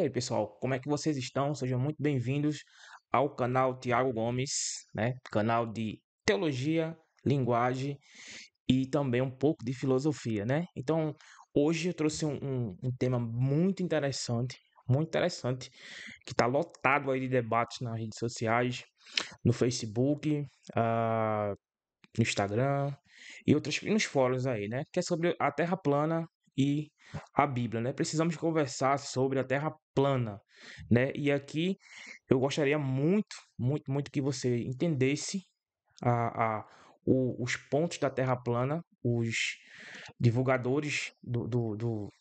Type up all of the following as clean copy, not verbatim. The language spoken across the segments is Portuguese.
E aí, pessoal, como é que vocês estão? Sejam muito bem-vindos ao canal Tiago Gomes, né? Canal de teologia, linguagem e também um pouco de filosofia, né? Então, hoje eu trouxe um tema muito interessante, que está lotado aí de debates nas redes sociais, no Facebook, ah, no Instagram e nos fóruns aí, né? Que é sobre a Terra plana e a Bíblia, né? Precisamos conversar sobre a Terra plana, né? E aqui eu gostaria muito que você entendesse a, os pontos da Terra plana, os divulgadores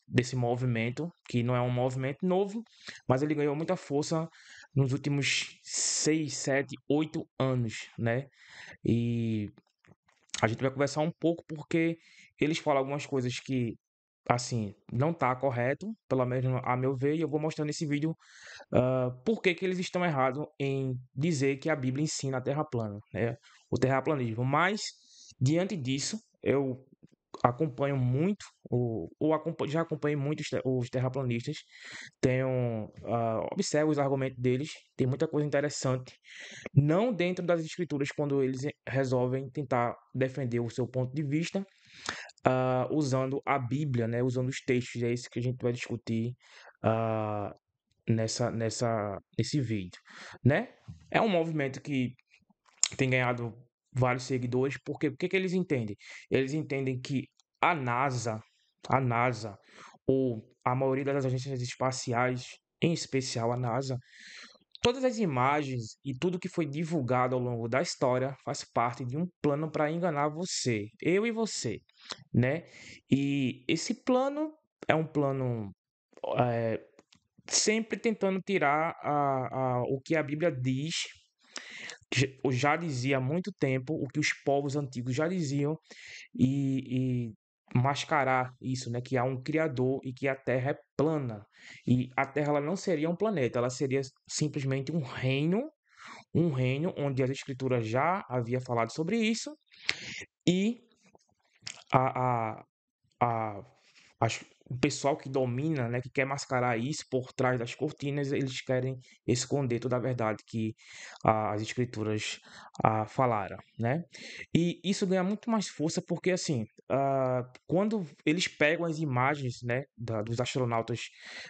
desse movimento, que não é um movimento novo, mas ele ganhou muita força nos últimos 6, 7, 8 anos, né? E a gente vai conversar um pouco porque eles falam algumas coisas que, assim, não tá correto, pelo menos a meu ver, e eu vou mostrar nesse vídeo por que que eles estão errados em dizer que a Bíblia ensina a Terra plana, né? O terraplanismo. Mas, diante disso, eu acompanho muito, já acompanhei muito os terraplanistas, observo os argumentos deles, tem muita coisa interessante, não dentro das escrituras, quando eles resolvem tentar defender o seu ponto de vista, usando a Bíblia, né, usando os textos, é isso que a gente vai discutir ah, nesse vídeo, né? É um movimento que tem ganhado vários seguidores, porque o que que eles entendem? Eles entendem que a NASA, a NASA, ou a maioria das agências espaciais, em especial a NASA, todas as imagens e tudo que foi divulgado ao longo da história faz parte de um plano para enganar você, eu e você, né? E esse plano é um plano eh, sempre tentando tirar o que a Bíblia diz, ou já dizia há muito tempo, o que os povos antigos já diziam, e mascarar isso, né? Que há um Criador e que a Terra é plana. E a Terra ela não seria um planeta, ela seria simplesmente um reino onde as Escrituras já havia falado sobre isso, e a, a, a, o pessoal que domina, né, que quer mascarar isso por trás das cortinas, eles querem esconder toda a verdade que as escrituras falaram, né? E isso ganha muito mais força porque, assim, quando eles pegam as imagens, né, dos astronautas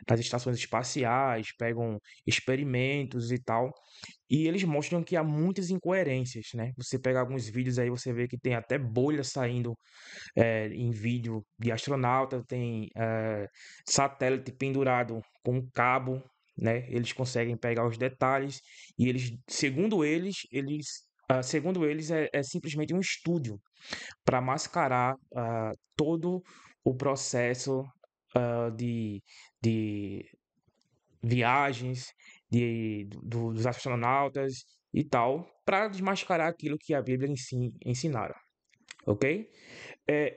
das estações espaciais, pegam experimentos e tal, e eles mostram que há muitas incoerências, né? Você pega alguns vídeos aí, você vê que tem até bolha saindo em vídeo de astronauta, tem satélite pendurado com um cabo, né? Eles conseguem pegar os detalhes e segundo eles é simplesmente um estúdio para mascarar todo o processo de viagens dos astronautas e tal, para desmascarar aquilo que a Bíblia ensinara, ok?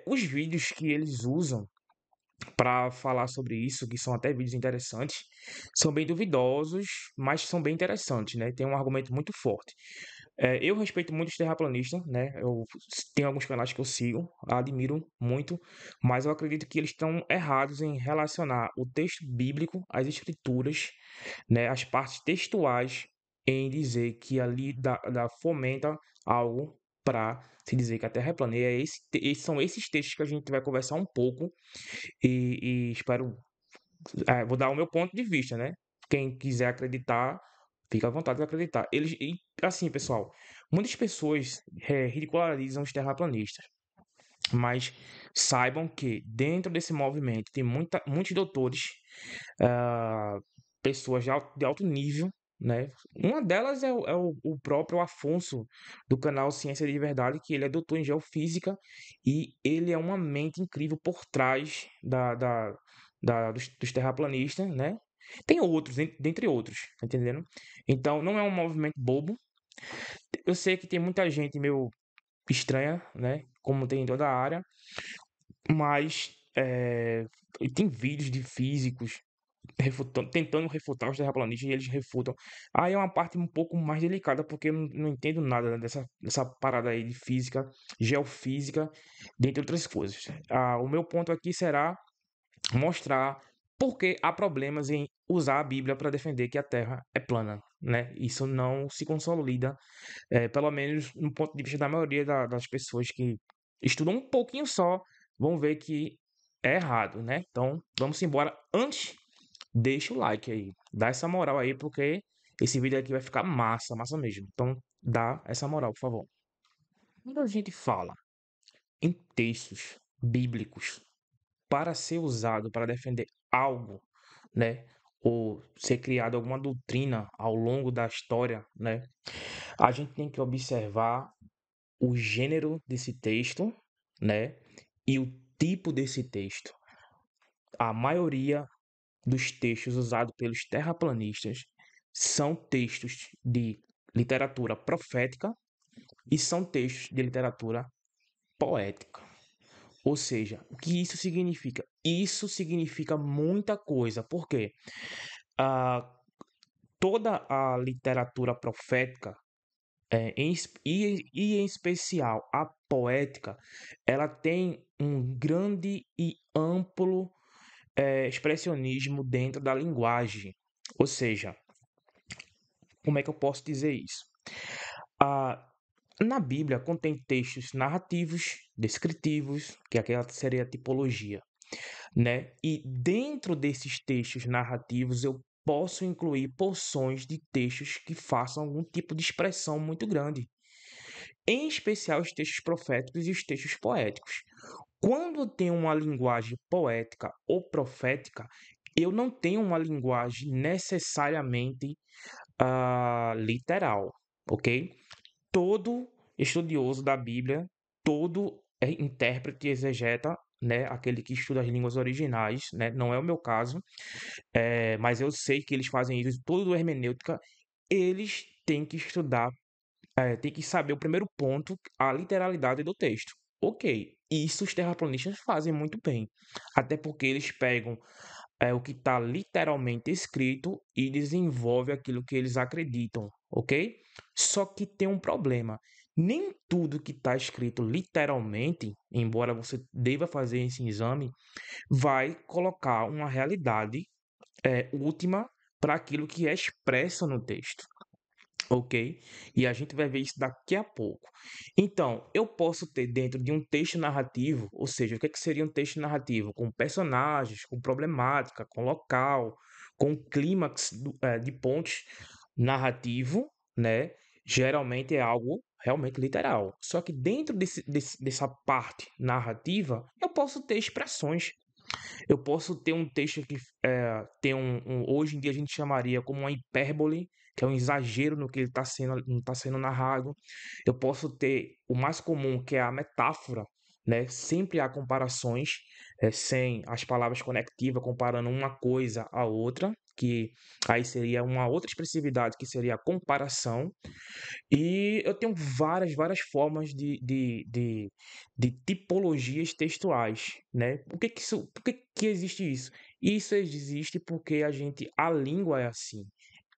Os vídeos que eles usam para falar sobre isso, que são até vídeos interessantes, são bem duvidosos, mas são bem interessantes, né? Tem um argumento muito forte. Eu respeito muito os terraplanistas, né? Eu tenho alguns canais que eu sigo, admiro muito, mas eu acredito que eles estão errados em relacionar o texto bíblico às escrituras, né? As partes textuais, em dizer que ali fomenta algo para se dizer que a Terra é plana. E são esses textos que a gente vai conversar um pouco e espero. Vou dar o meu ponto de vista, né? Quem quiser acreditar, fica à vontade de acreditar. Assim, pessoal, muitas pessoas ridicularizam os terraplanistas, mas saibam que dentro desse movimento tem muitos doutores, ah, pessoas de alto nível, né? Uma delas é o próprio Afonso, do canal Ciência de Verdade, que ele é doutor em geofísica e ele é uma mente incrível por trás dos terraplanistas, né? Tem outros, dentre outros, tá entendendo? Então, não é um movimento bobo. Eu sei que tem muita gente meio estranha, né? Como tem em toda a área, mas e tem vídeos de físicos tentando refutar os terraplanistas e eles refutam. Aí é uma parte um pouco mais delicada, porque eu não entendo nada, né, dessa parada aí de física, geofísica, dentre outras coisas. O meu ponto aqui será mostrar por que há problemas em usar a Bíblia para defender que a Terra é plana, né? Isso não se consolida, pelo menos no ponto de vista da maioria das pessoas que estudam um pouquinho só, vão ver que é errado, né? Então, vamos embora. Antes, deixa o like aí, dá essa moral aí, porque esse vídeo aqui vai ficar massa, massa mesmo. Então, dá essa moral, por favor. Quando a gente fala em textos bíblicos para ser usado para defender algo, né? Ou ser criada alguma doutrina ao longo da história, né? A gente tem que observar o gênero desse texto, né? E o tipo desse texto. A maioria dos textos usados pelos terraplanistas são textos de literatura profética e são textos de literatura poética. Ou seja, o que isso significa? Isso significa muita coisa, porque ah, toda a literatura profética, e em especial a poética, ela tem um grande e amplo expressionismo dentro da linguagem. Ou seja, como é que eu posso dizer isso? Ah, na Bíblia contém textos narrativos, descritivos, que aquela seria a tipologia, né? E dentro desses textos narrativos eu posso incluir porções de textos que façam algum tipo de expressão muito grande, em especial os textos proféticos e os textos poéticos. Quando eu tenho uma linguagem poética ou profética, eu não tenho uma linguagem necessariamente literal, ok? Todo estudioso da Bíblia, todo intérprete e exegeta, né, aquele que estuda as línguas originais, né, não é o meu caso, mas eu sei que eles fazem isso, todo hermenêutica, eles têm que estudar, têm que saber o primeiro ponto, a literalidade do texto. Ok, isso os terraplanistas fazem muito bem, até porque eles pegam o que está literalmente escrito e desenvolve aquilo que eles acreditam, ok? Só que tem um problema. Nem tudo que está escrito literalmente, embora você deva fazer esse exame, vai colocar uma realidade última para aquilo que é expresso no texto. Ok? E a gente vai ver isso daqui a pouco. Então, eu posso ter dentro de um texto narrativo, ou seja, o que seria um texto narrativo? Com personagens, com problemática, com local, com clímax de pontos narrativo, né? Geralmente é algo realmente literal. Só que dentro dessa parte narrativa, eu posso ter expressões. Eu posso ter um texto que tem hoje em dia a gente chamaria como uma hipérbole, que é um exagero no que ele tá sendo narrado. Eu posso ter o mais comum, que é a metáfora, né? Sempre há comparações, sem as palavras conectivas, comparando uma coisa a outra, que aí seria uma outra expressividade, que seria a comparação. E eu tenho várias formas de tipologias textuais, né? Por que existe isso? Isso existe porque a língua é assim.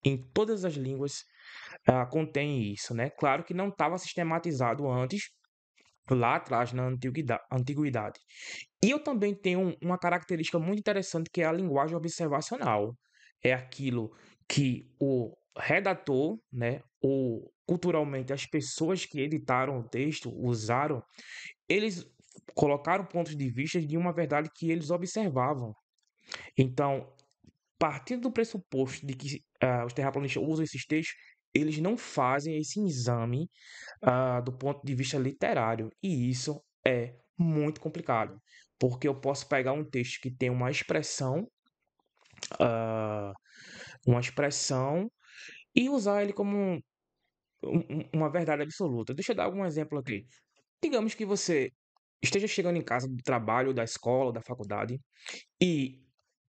Em todas as línguas contém isso, né? Claro que não estava sistematizado antes, lá atrás, na antiguidade. E eu também tenho uma característica muito interessante que é a linguagem observacional. É aquilo que o redator, né, ou culturalmente as pessoas que editaram o texto usaram, eles colocaram pontos de vista de uma verdade que eles observavam. Então, partindo do pressuposto de que os terraplanistas usam esses textos, eles não fazem esse exame do ponto de vista literário. E isso é muito complicado, porque eu posso pegar um texto que tem ah, uma expressão e usar ele como uma verdade absoluta. Deixa eu dar algum exemplo aqui. Digamos que você esteja chegando em casa do trabalho, da escola, da faculdade, e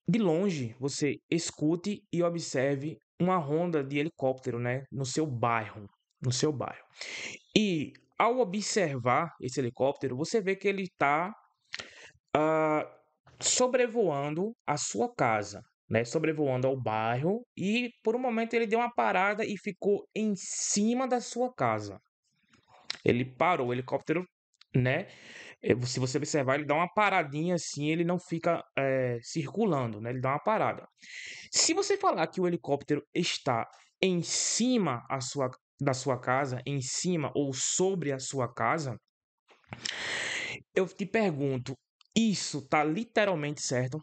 de longe você escute e observe uma ronda de helicóptero, né, no seu bairro. E ao observar esse helicóptero, você vê que ele está ah, sobrevoando a sua casa, né? Sobrevoando ao bairro e por um momento ele deu uma parada e ficou em cima da sua casa. Ele parou o helicóptero, né? Se você observar, ele dá uma paradinha assim, ele não fica circulando, né? Ele dá uma parada. Se você falar que o helicóptero está em cima da sua casa, em cima ou sobre a sua casa, eu te pergunto, isso está literalmente certo?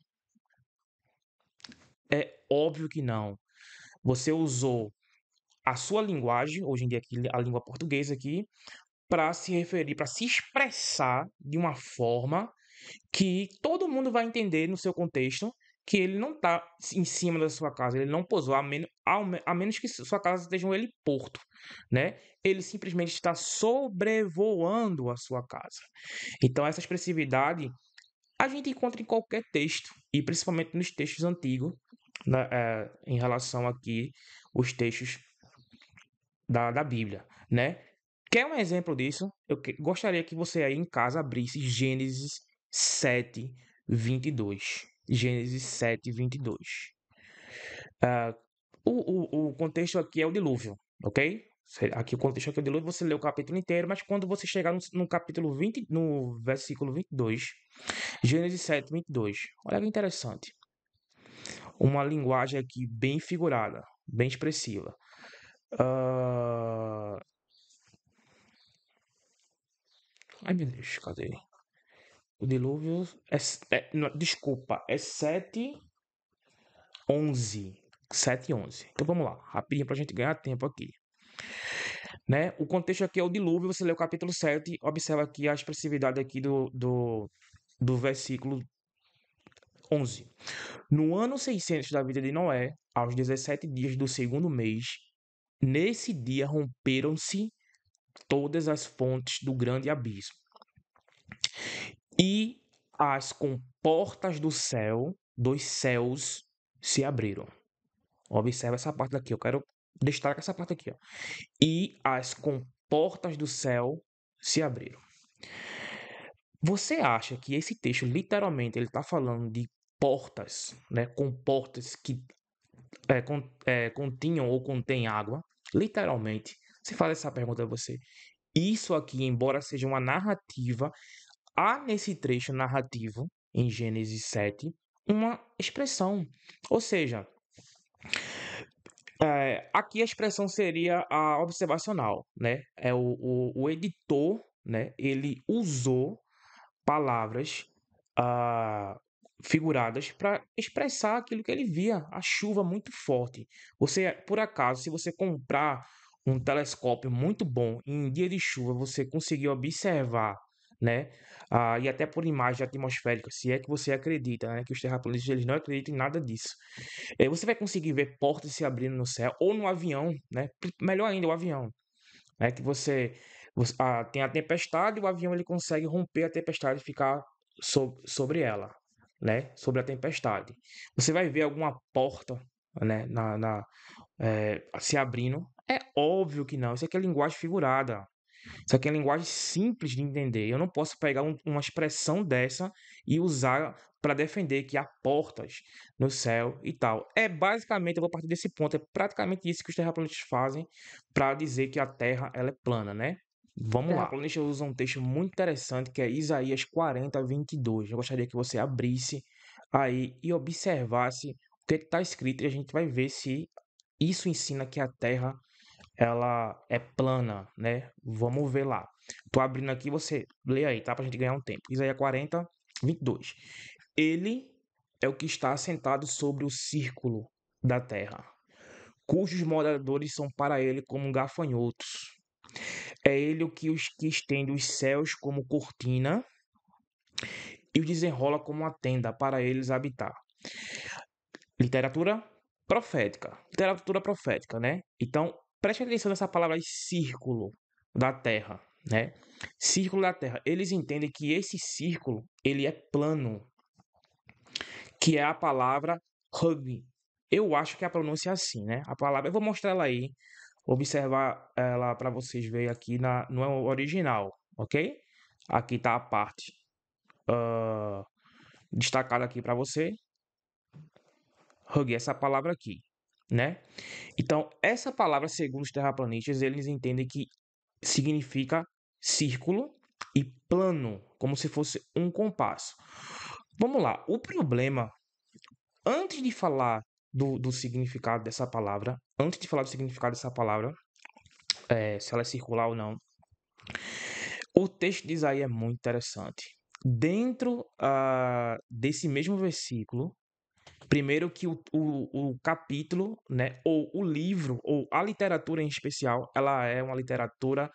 É óbvio que não. Você usou a sua linguagem, hoje em dia aqui, a língua portuguesa aqui, para se referir, para se expressar de uma forma que todo mundo vai entender no seu contexto que ele não está em cima da sua casa, ele não pousou, a menos que sua casa esteja um heliporto, né? Ele simplesmente está sobrevoando a sua casa. Então, essa expressividade a gente encontra em qualquer texto, e principalmente nos textos antigos, né, em relação aqui, os textos da Bíblia, né? Quer um exemplo disso? Gostaria que você aí em casa abrisse Gênesis 7:22. Gênesis 7:22. Ah, o contexto aqui é o dilúvio, ok? Aqui o contexto aqui é o dilúvio, você lê o capítulo inteiro, mas quando você chegar no capítulo 20, no versículo 22, Gênesis 7:22, olha que interessante. Uma linguagem aqui bem figurada, bem expressiva. Ah, Ai meu Deus, cadê? O dilúvio não, desculpa, é 7:11. 7:11. Então vamos lá, rapidinho pra gente ganhar tempo aqui. Né? O contexto aqui é o dilúvio, você lê o capítulo 7, observa aqui a expressividade aqui do versículo 11. No ano 600 da vida de Noé, aos 17 dias do segundo mês, nesse dia romperam-se todas as fontes do grande abismo, e as comportas dos céus, se abriram. Observa essa parte aqui, eu quero destacar essa parte aqui, ó. E as comportas do céu se abriram. Você acha que esse texto, literalmente, ele está falando de portas, né? Comportas que continham ou contêm água? Literalmente. Se faz essa pergunta a você. Isso aqui, embora seja uma narrativa, há nesse trecho narrativo, em Gênesis 7, uma expressão. Ou seja, aqui a expressão seria a observacional, né? O editor, né? Ele usou palavras figuradas para expressar aquilo que ele via, a chuva muito forte. Você, por acaso, se você comprar um telescópio muito bom em dia de chuva, você conseguir observar, né? E até por imagem atmosférica, se é que você acredita, né? Que os terraplanistas eles não acreditam em nada disso. Você vai conseguir ver portas se abrindo no céu ou no avião, né? Melhor ainda, o avião, né? Que tem a tempestade, e o avião ele consegue romper a tempestade e ficar sobre ela, né? Sobre a tempestade. Você vai ver alguma porta, né? Se abrindo. É óbvio que não. Isso aqui é linguagem figurada. Isso aqui é linguagem simples de entender. Eu não posso pegar uma expressão dessa e usar para defender que há portas no céu e tal. É basicamente, eu vou partir desse ponto, é praticamente isso que os terraplanistas fazem para dizer que a Terra ela é plana, né? Vamos lá. O terraplanista usa um texto muito interessante que é Isaías 40:22. Eu gostaria que você abrisse aí e observasse o que está escrito e a gente vai ver se isso ensina que a Terra ela é plana, né? Vamos ver lá. Tô abrindo aqui, você lê aí, tá? Pra gente ganhar um tempo. Isaías 40:22. Ele é o que está assentado sobre o círculo da terra, cujos moradores são para ele como gafanhotos. É ele o que os que estende os céus como cortina e os desenrola como uma tenda para eles habitar. Literatura profética. Literatura profética, né? Então, preste atenção nessa palavra aí, círculo da terra, né? Círculo da terra. Eles entendem que esse círculo, ele é plano, que é a palavra hug. Eu acho que a pronúncia é assim, né? A palavra, eu vou mostrar ela aí, observar ela para vocês verem aqui no original, ok? Aqui tá a parte destacada aqui para você. Hug, essa palavra aqui, né? Então, essa palavra, segundo os terraplanistas, eles entendem que significa círculo e plano, como se fosse um compasso. Vamos lá, o problema, antes de falar do significado dessa palavra, se ela é circular ou não, o texto de Isaías é muito interessante. Dentro desse mesmo versículo, primeiro que o capítulo, né, ou o livro, ou a literatura em especial, ela é uma literatura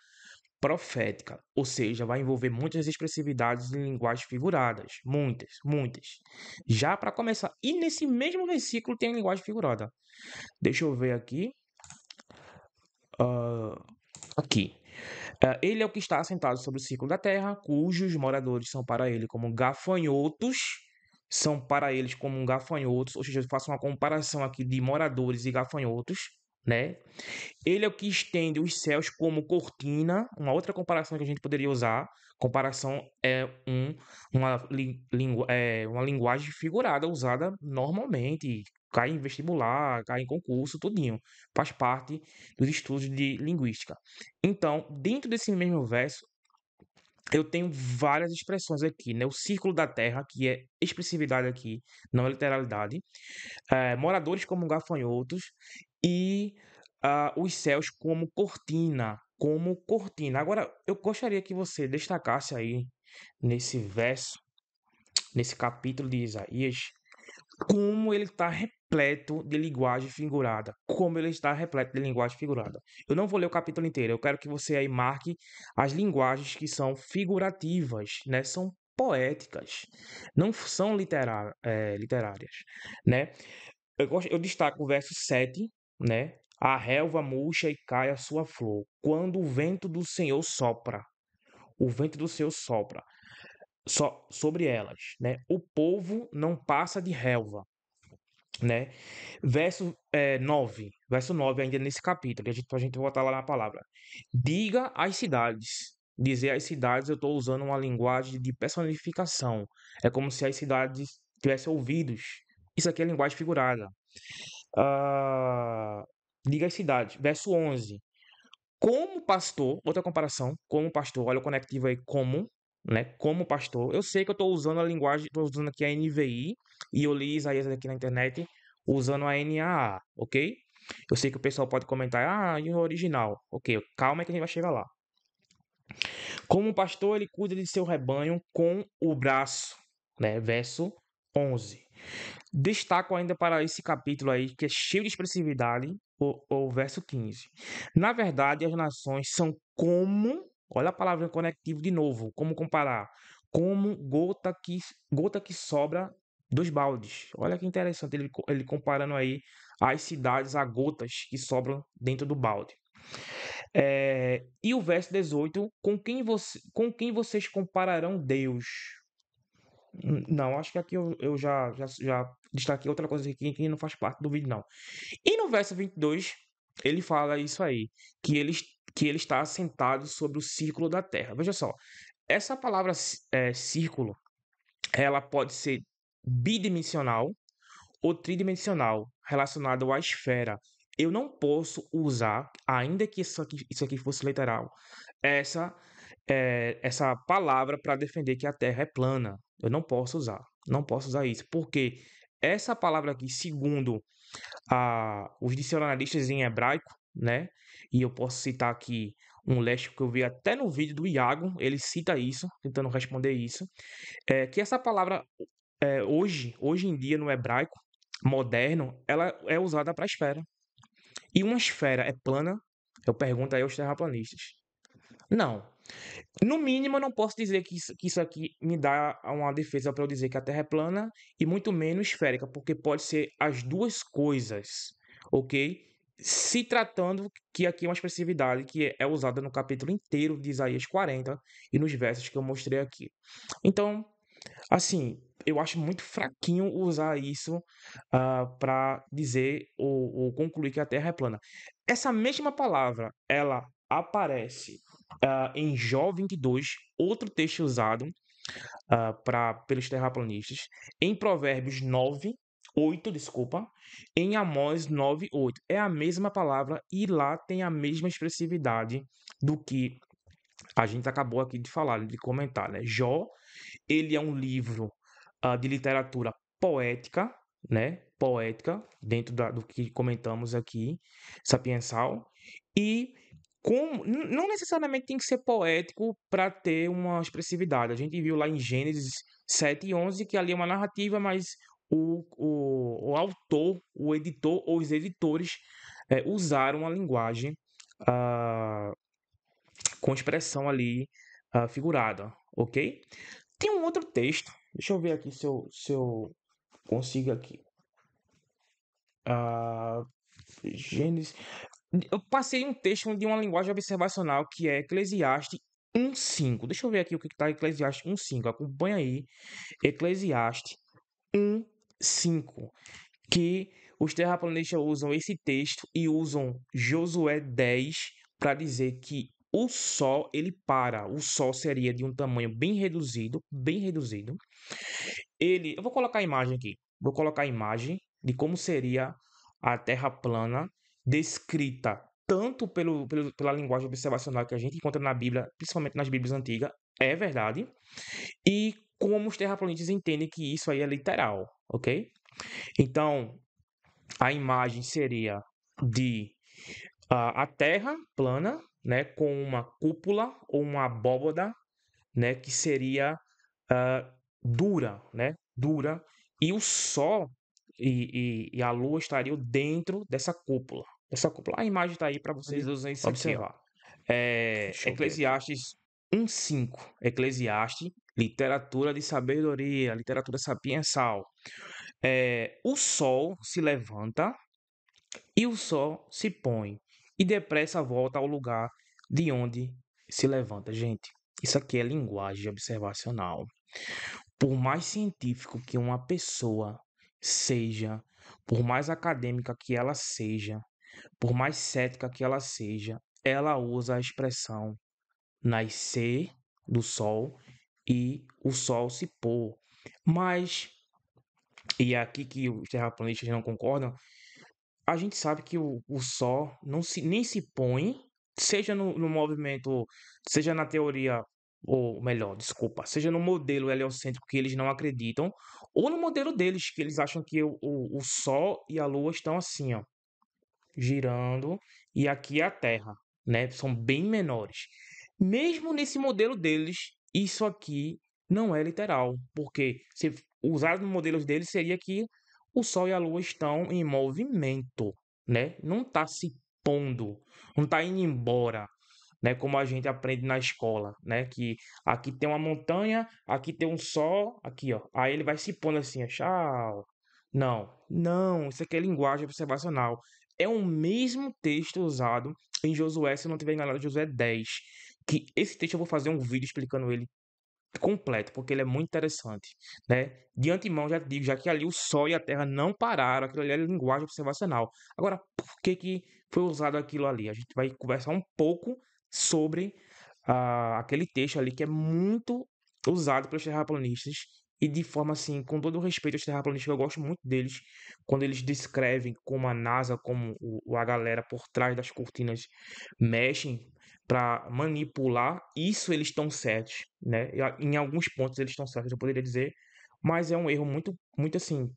profética, ou seja, vai envolver muitas expressividades em linguagens figuradas, muitas, muitas. Já para começar, e nesse mesmo versículo tem linguagem figurada. Deixa eu ver aqui. Aqui. Ele é o que está assentado sobre o círculo da terra, cujos moradores são para ele como gafanhotos, ou seja, eu faço uma comparação aqui de moradores e gafanhotos, né? Ele é o que estende os céus como cortina. Uma outra comparação que a gente poderia usar, comparação é uma linguagem figurada usada normalmente, cai em vestibular, cai em concurso, tudinho. Faz parte dos estudos de linguística. Então, dentro desse mesmo verso, eu tenho várias expressões aqui, né? O círculo da terra, que é expressividade aqui, não é literalidade. Moradores como gafanhotos e os céus como cortina, como cortina. Agora, eu gostaria que você destacasse aí nesse verso, nesse capítulo de Isaías, como ele está repleto de linguagem figurada. Como ele está repleto de linguagem figurada. Eu não vou ler o capítulo inteiro, eu quero que você aí marque as linguagens que são figurativas, né? São poéticas, não são literárias, né? Eu destaco o verso 7, né? A relva murcha e cai a sua flor, quando o vento do Senhor sopra. O vento do Senhor sopra sobre elas, né? O povo não passa de relva, né? Verso 9 ainda nesse capítulo, pra gente voltar lá na palavra. Diga às cidades. Dizer às cidades, eu estou usando uma linguagem de personificação. É como se as cidades tivessem ouvidos. Isso aqui é linguagem figurada. Ah, diga às cidades. Verso 11. Como pastor, outra comparação, como pastor, olha o conectivo aí, como, né? Como pastor. Eu sei que eu estou usando a linguagem, estou usando aqui a NVI, e eu li Isaías aqui na internet usando a NAA, ok? Eu sei que o pessoal pode comentar, e o original? Ok, calma que a gente vai chegar lá. Como pastor, ele cuida de seu rebanho com o braço, né? Verso 11. Destaco ainda para esse capítulo aí, que é cheio de expressividade, o verso 15. Na verdade, as nações são como, olha a palavra conectivo de novo, como comparar, como gota que sobra dos baldes. Olha que interessante, ele comparando aí as cidades a gotas que sobram dentro do balde. E o verso 18, com quem vocês compararão Deus? Não, acho que aqui eu já destaquei outra coisa aqui que não faz parte do vídeo, não. E no verso 22, ele fala isso aí, que ele está assentado sobre o círculo da terra. Veja só, essa palavra círculo, ela pode ser bidimensional ou tridimensional, relacionada à esfera. Eu não posso usar, ainda que isso aqui fosse literal, essa essa palavra para defender que a Terra é plana. Eu não posso usar. Não posso usar isso. Porque essa palavra aqui, segundo os dicionaristas em hebraico, né? E eu posso citar aqui um léxico que eu vi até no vídeo do Iago, ele cita isso, tentando responder isso, que essa palavra hoje em dia no hebraico moderno, ela é usada para esfera. E uma esfera é plana? Eu pergunto aí aos terraplanistas. Não. No mínimo, eu não posso dizer que isso aqui me dá uma defesa para eu dizer que a Terra é plana e muito menos esférica, porque pode ser as duas coisas, ok? Se tratando que aqui é uma expressividade que é usada no capítulo inteiro de Isaías 40 e nos versos que eu mostrei aqui. Então, assim, eu acho muito fraquinho usar isso para dizer ou concluir que a Terra é plana. Essa mesma palavra, ela aparece em Jó 22, outro texto usado pelos terraplanistas, em Provérbios 9, 8, desculpa, em Amós 9, 8. É a mesma palavra e lá tem a mesma expressividade do que A gente acabou aqui de falar, de comentar, né? Jó, ele é um livro de literatura poética, né? Poética, dentro do que comentamos aqui, sapiensal. E não necessariamente tem que ser poético para ter uma expressividade. A gente viu lá em Gênesis 7:11 que ali é uma narrativa, mas o autor, o editor ou os editores usaram a linguagem ah, com expressão ali figurada, ok? Tem um outro texto, deixa eu ver aqui se eu consigo aqui. Ah, Gênesis. Eu passei um texto de uma linguagem observacional que é Eclesiastes 1:5. Deixa eu ver aqui o que está em Eclesiastes 1:5. Acompanha aí. Eclesiastes 1:5. Que os terraplanistas usam esse texto e usam Josué 10 para dizer que o Sol ele para. O Sol seria de um tamanho bem reduzido, bem reduzido. Eu vou colocar a imagem aqui. Vou colocar a imagem de como seria a Terra plana descrita tanto pela linguagem observacional que a gente encontra na Bíblia, principalmente nas Bíblias antigas, é verdade, e como os terraplanistas entendem que isso aí é literal, ok? Então, a imagem seria de a Terra plana, né, com uma cúpula ou uma abóbada, né, que seria ah, dura, né, dura, e o Sol e a Lua estariam dentro dessa cúpula. Essa cúpula, a imagem está aí para Eles você usam isso aqui, ó. observar. Deixa eu ver aqui. Eclesiastes 1:5. Eclesiastes, literatura de sabedoria, literatura sapiensal. O Sol se levanta e o sol se põe e depressa volta ao lugar de onde se levanta. Gente, isso aqui é linguagem observacional. Por mais científico que uma pessoa seja, por mais acadêmica que ela seja, por mais cética que ela usa a expressão nascer do sol e o sol se pôr. Mas, e é aqui que os terraplanistas não concordam, a gente sabe que o Sol não se, nem se põe, seja no movimento, seja na teoria, ou melhor, desculpa, seja no modelo heliocêntrico que eles não acreditam, ou no modelo deles, que eles acham que o Sol e a Lua estão assim, ó, girando, e aqui é a Terra, né? São bem menores. Mesmo nesse modelo deles, isso aqui não é literal, porque se usado no modelo deles seria que o Sol e a Lua estão em movimento, né? Não está se pondo, não está indo embora, né? Como a gente aprende na escola, né? Que aqui tem uma montanha, aqui tem um sol, aqui, ó. Aí ele vai se pondo assim, ó, tchau. Não, não, isso aqui é linguagem observacional. É o mesmo texto usado em Josué, se eu não estiver enganado, Josué 10. Que esse texto eu vou fazer um vídeo explicando ele completo, porque ele é muito interessante, né? De antemão já digo, já que ali o Sol e a Terra não pararam, aquilo ali é linguagem observacional. Agora, por que que foi usado aquilo ali? A gente vai conversar um pouco sobre aquele texto ali que é muito usado pelos terraplanistas e de forma assim, com todo o respeito aos terraplanistas, eu gosto muito deles, quando eles descrevem como a NASA, como a galera por trás das cortinas mexem para manipular, isso eles estão certos, né? Em alguns pontos eles estão certos, eu poderia dizer, mas é um erro muito, muito assim,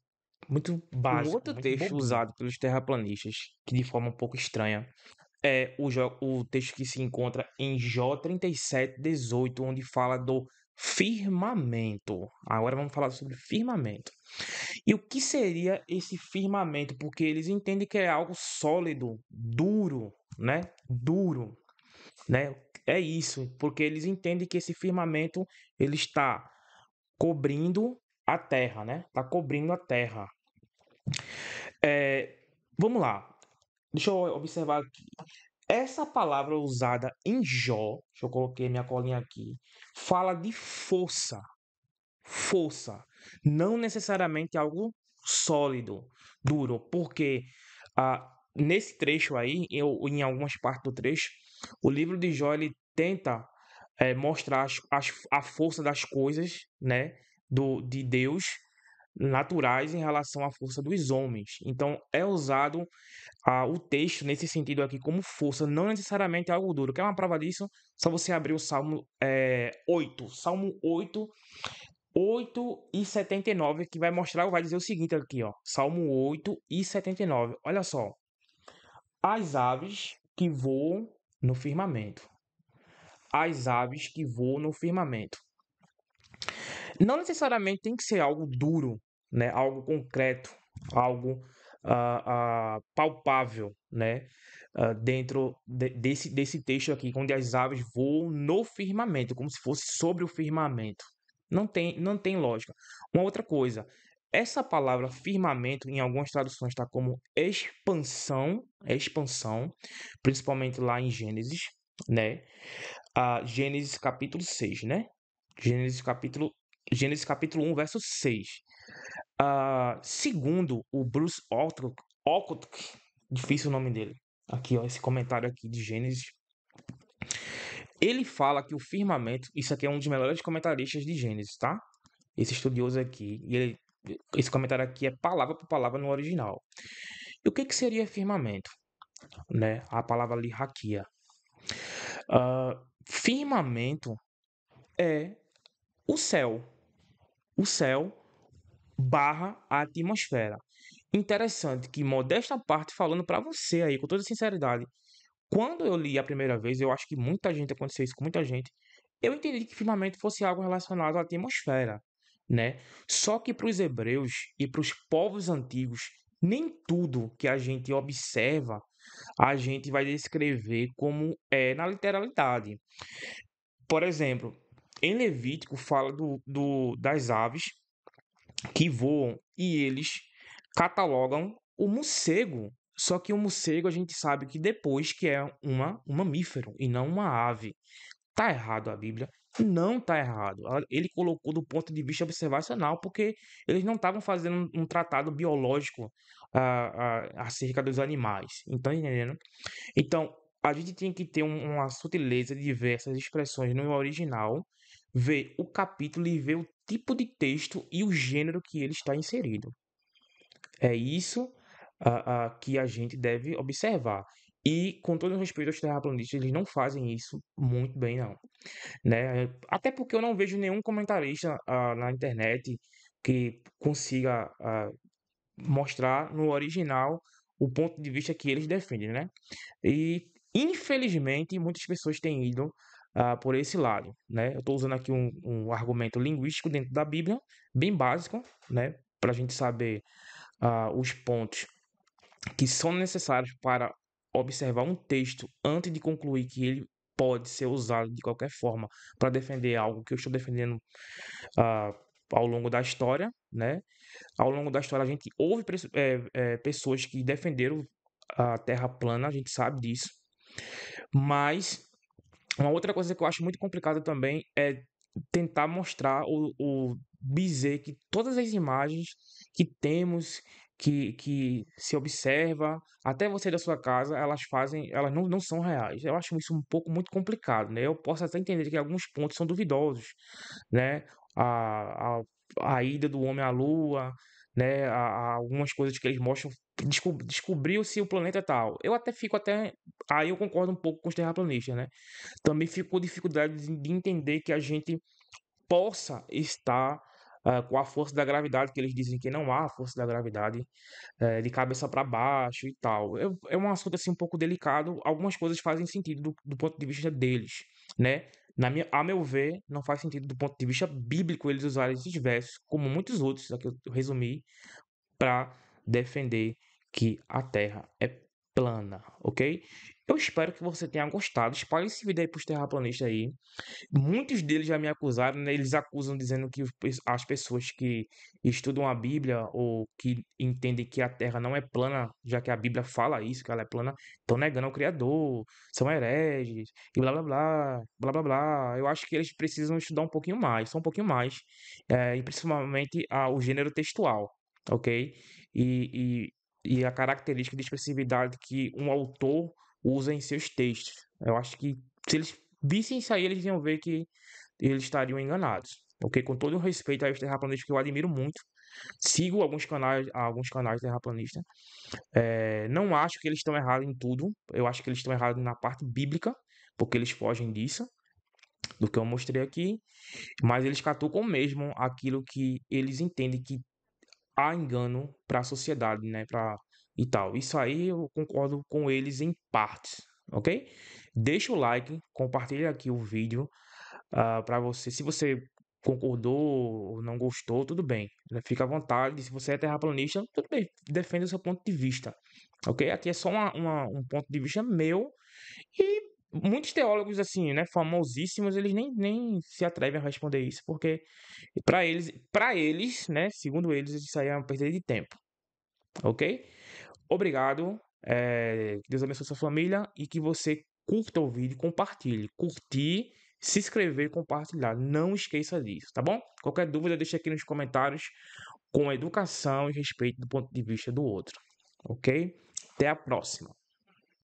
muito Um básico, outro muito texto bobinho. usado pelos terraplanistas, que de forma um pouco estranha, É o texto que se encontra em Jó 37:18, onde fala do firmamento. Agora vamos falar sobre firmamento. E o que seria esse firmamento? Porque eles entendem que é algo sólido, duro, né? Duro, né? É isso, porque eles entendem que esse firmamento ele está cobrindo a terra, né? Está cobrindo a terra. É, vamos lá. Deixa eu observar aqui. Essa palavra usada em Jó, deixa eu coloquei minha colinha aqui, fala de força. Força. Não necessariamente algo sólido, duro, porque nesse trecho aí, em algumas partes do trecho, o livro de Jó ele tenta mostrar a força das coisas, né, de Deus naturais em relação à força dos homens. Então, é usado o texto nesse sentido aqui como força, não necessariamente algo duro. Quer uma prova disso? Só você abrir o Salmo 8. Salmo 8 e 79, que vai mostrar, vai dizer o seguinte aqui, ó. Salmo 8 e 79. Olha só. As aves que voam no firmamento. As aves que voam no firmamento. Não necessariamente tem que ser algo duro, né? Algo concreto, algo palpável, né? Dentro desse texto aqui, onde as aves voam no firmamento, como se fosse sobre o firmamento. Não tem lógica. Uma outra coisa, essa palavra firmamento, em algumas traduções, está como expansão, principalmente lá em Gênesis, né? Gênesis capítulo 6, né? Gênesis capítulo, Gênesis capítulo 1, verso 6. Segundo o Bruce Alcott, difícil o nome dele, aqui ó, esse comentário aqui de Gênesis, ele fala que o firmamento, isso aqui é um dos melhores comentaristas de Gênesis, tá? Esse estudioso aqui, esse comentário aqui é palavra por palavra no original. E o que seria firmamento? Né? A palavra ali, raquia. Firmamento é o céu. O céu barra a atmosfera. Interessante que, modesta parte, falando para você aí, com toda sinceridade, quando eu li a primeira vez, eu acho que muita gente aconteceu isso com muita gente, eu entendi que firmamento fosse algo relacionado à atmosfera, né? Só que para os hebreus e para os povos antigos, nem tudo que a gente observa a gente vai descrever como é na literalidade. Por exemplo, em Levítico fala das aves que voam e eles catalogam o morcego. Só que o morcego a gente sabe que depois que é um mamífero e não uma ave. Tá errado a Bíblia? Não tá errado. Ele colocou do ponto de vista observacional, porque eles não estavam fazendo um tratado biológico acerca dos animais. Então, entendendo? Então, a gente tem que ter uma sutileza de ver essas expressões no original, ver o capítulo e ver o tipo de texto e o gênero que ele está inserido. É isso que a gente deve observar. E, com todo respeito aos terraplanistas, eles não fazem isso muito bem, não. Né? Até porque eu não vejo nenhum comentarista na internet que consiga mostrar no original o ponto de vista que eles defendem, né? E, infelizmente, muitas pessoas têm ido por esse lado, né? Eu estou usando aqui um argumento linguístico dentro da Bíblia, bem básico, né? Para a gente saber os pontos que são necessários para observar um texto antes de concluir que ele pode ser usado de qualquer forma para defender algo que eu estou defendendo ah, ao longo da história, né? Ao longo da história a gente houve pessoas que defenderam a Terra plana, a gente sabe disso, mas uma outra coisa que eu acho muito complicada também é tentar mostrar dizer que todas as imagens que temos, que se observa, até você da sua casa, elas não são reais. Eu acho isso um pouco muito complicado, né? Eu posso até entender que alguns pontos são duvidosos, né? A, a, a ida do homem à Lua, né? Algumas coisas que eles mostram, descobriu-se o planeta tal. Eu até fico até, aí eu concordo um pouco com os terraplanistas, né? Também fico com dificuldade de entender que a gente possa estar com a força da gravidade, que eles dizem que não há força da gravidade, de cabeça para baixo e tal. É um assunto assim um pouco delicado. Algumas coisas fazem sentido do ponto de vista deles, né? A meu ver, não faz sentido do ponto de vista bíblico eles usarem esses versos, como muitos outros, aqui eu resumi, para defender que a Terra é plana, ok? Eu espero que você tenha gostado. Espalhe esse vídeo aí para os terraplanistas aí. Muitos deles já me acusaram, né? Eles acusam dizendo que as pessoas que estudam a Bíblia ou que entendem que a Terra não é plana, já que a Bíblia fala isso, que ela é plana, estão negando ao Criador, são hereges e blá blá blá, blá blá blá. Eu acho que eles precisam estudar um pouquinho mais, só um pouquinho mais, e principalmente o gênero textual, ok? E, e a característica de expressividade que um autor usa em seus textos. Eu acho que se eles vissem isso aí, eles iam ver que eles estariam enganados. Ok? Com todo o respeito aos terraplanistas que eu admiro muito, Sigo alguns canais terraplanistas. Não acho que eles estão errados em tudo. Eu acho que eles estão errados na parte bíblica, porque eles fogem disso, do que eu mostrei aqui. Mas eles catucam mesmo aquilo que eles entendem que há engano para a sociedade, né? E tal. Isso aí eu concordo com eles em partes, ok? Deixa o like, compartilha aqui o vídeo para você. Se você concordou ou não gostou, tudo bem, né? Fica à vontade. Se você é terraplanista, tudo bem, defenda o seu ponto de vista, ok? Aqui é só um ponto de vista meu e muitos teólogos, assim, né, famosíssimos, eles nem se atrevem a responder isso, porque para eles, né, segundo eles, isso aí é uma perda de tempo, ok? Obrigado, que Deus abençoe sua família e que você curta o vídeo, compartilhe. Curtir, se inscrever e compartilhar. Não esqueça disso, tá bom? Qualquer dúvida, deixa aqui nos comentários com educação e respeito do ponto de vista do outro, ok? Até a próxima.